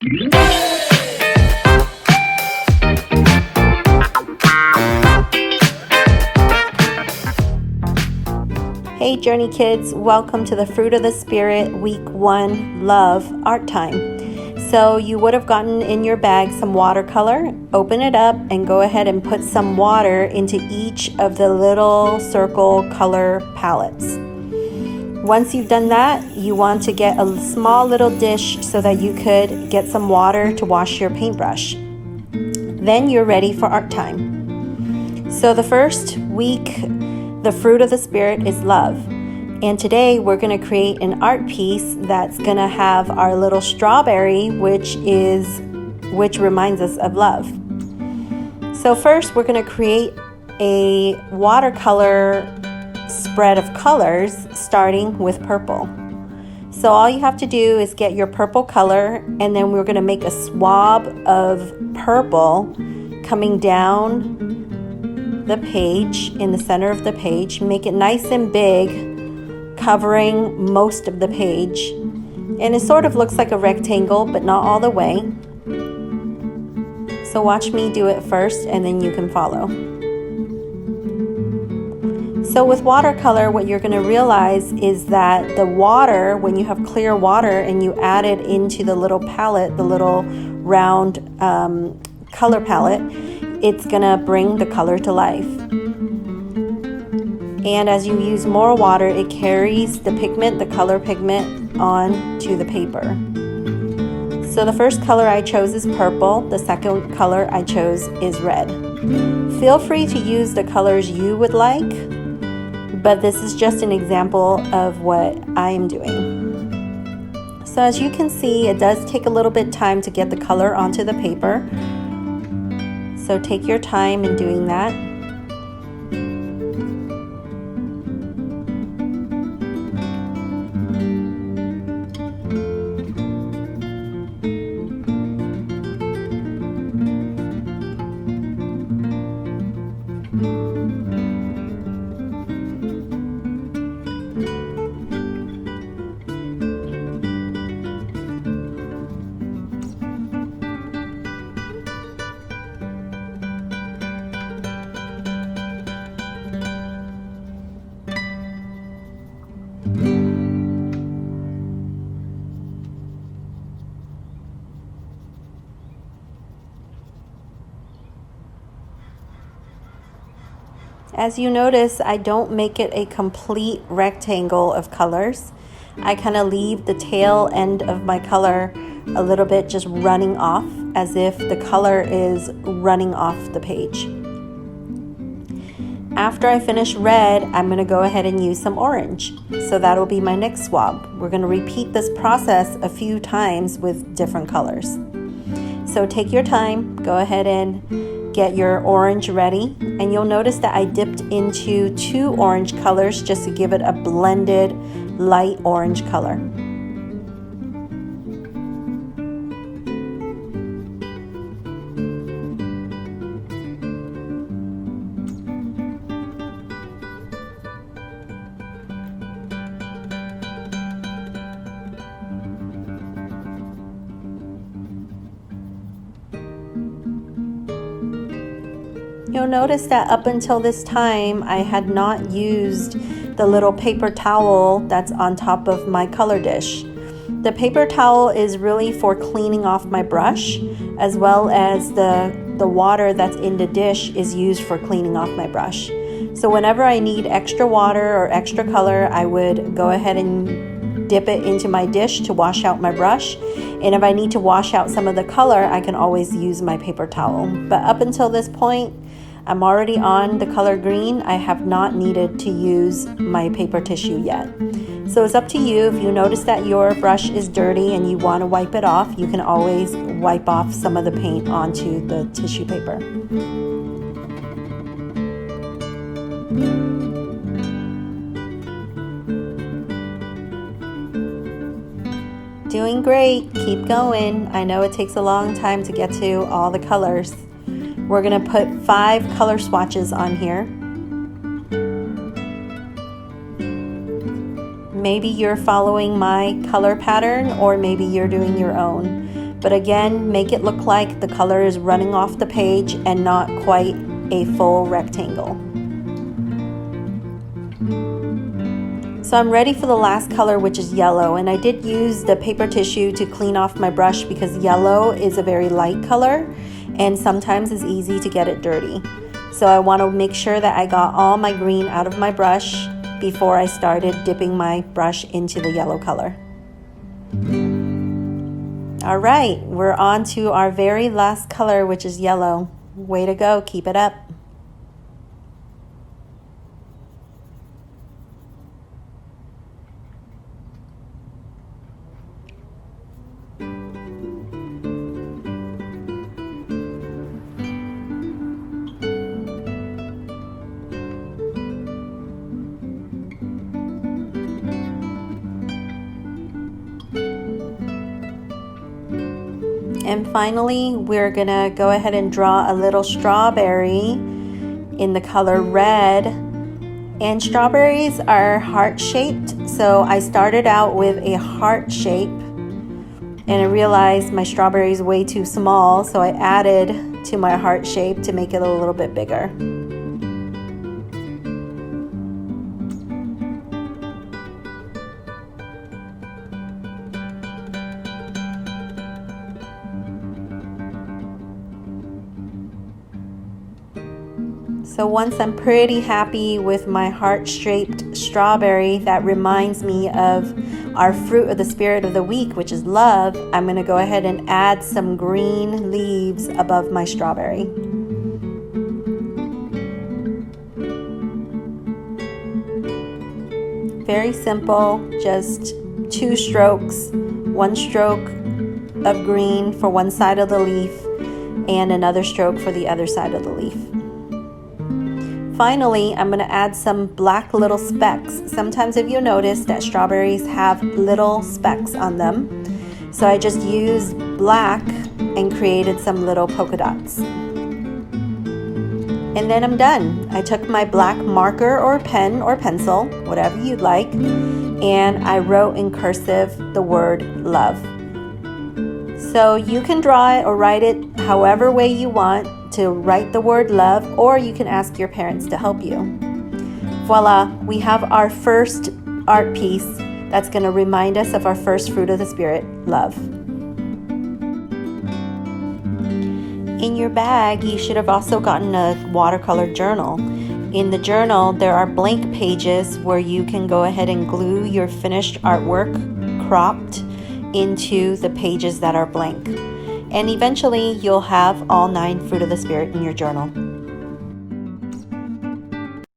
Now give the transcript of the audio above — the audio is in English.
Hey Journey Kids, welcome to the Fruit of the Spirit Week 1 Love Art Time. So you would have gotten in your bag some watercolor. Open it up and go ahead and put some water into each of the little circle color palettes. Once you've done that, you want to get a small little dish so that you could get some water to wash your paintbrush. Then you're ready for art time. So the first week, the fruit of the Spirit is love. And today we're going to create an art piece that's going to have our little strawberry, which reminds us of love. So first we're going to create a watercolor spread of colors starting with purple. So all you have to do is get your purple color, and then we're going to make a swab of purple coming down the page, in the center of the page. Make it nice and big, covering most of the page. And it sort of looks like a rectangle, but not all the way. So watch me do it first, and then you can follow. So with watercolor, what you're going to realize is that the water, when you have clear water and you add it into the little palette, the little round color palette, it's gonna bring the color to life. And as you use more water, it carries the pigment, the color pigment, on to the paper. So the first color I chose is purple. The second color I chose is red. Feel free to use the colors you would like, but this is just an example of what I am doing. So as you can see, it does take a little bit time to get the color onto the paper. So take your time in doing that. As you notice, I don't make it a complete rectangle of colors. I kind of leave the tail end of my color a little bit just running off, as if the color is running off the page. After I finish red, I'm going to go ahead and use some orange. So that'll be my next swab. We're going to repeat this process a few times with different colors. So take your time, go ahead and get your orange ready, and you'll notice that I dipped into 2 orange colors just to give it a blended light orange color. You'll notice that up until this time, I had not used the little paper towel that's on top of my color dish. The paper towel is really for cleaning off my brush, as well as the water that's in the dish is used for cleaning off my brush. So whenever I need extra water or extra color, I would go ahead and dip it into my dish to wash out my brush. And if I need to wash out some of the color, I can always use my paper towel. But up until this point, I'm already on the color green. I have not needed to use my paper tissue yet. So it's up to you. If you notice that your brush is dirty and you want to wipe it off, you can always wipe off some of the paint onto the tissue paper. Doing great. Keep going. I know it takes a long time to get to all the colors. We're going to put 5 color swatches on here. Maybe you're following my color pattern, or maybe you're doing your own. But again, make it look like the color is running off the page and not quite a full rectangle. So I'm ready for the last color, which is yellow, and I did use the paper tissue to clean off my brush because yellow is a very light color and sometimes it's easy to get it dirty. So I want to make sure that I got all my green out of my brush before I started dipping my brush into the yellow color. All right, we're on to our very last color, which is yellow. Way to go, keep it up. And finally, we're gonna go ahead and draw a little strawberry in the color red. And strawberries are heart-shaped, so I started out with a heart shape and I realized my strawberry is way too small, so I added to my heart shape to make it a little bit bigger. So once I'm pretty happy with my heart-shaped strawberry that reminds me of our fruit of the spirit of the week, which is love, I'm going to go ahead and add some green leaves above my strawberry. Very simple, just 2 strokes, 1 stroke of green for one side of the leaf and another stroke for the other side of the leaf. Finally, I'm going to add some black little specks. Sometimes if you notice that strawberries have little specks on them. So I just used black and created some little polka dots. And then I'm done. I took my black marker or pen or pencil, whatever you'd like, and I wrote in cursive the word love. So you can draw it or write it however way you want to write the word love, or you can ask your parents to help you. Voila, we have our first art piece that's going to remind us of our first fruit of the spirit, love. In your bag, you should have also gotten a watercolor journal. In the journal, there are blank pages where you can go ahead and glue your finished artwork cropped into the pages that are blank. And eventually you'll have all 9 fruit of the spirit in your journal.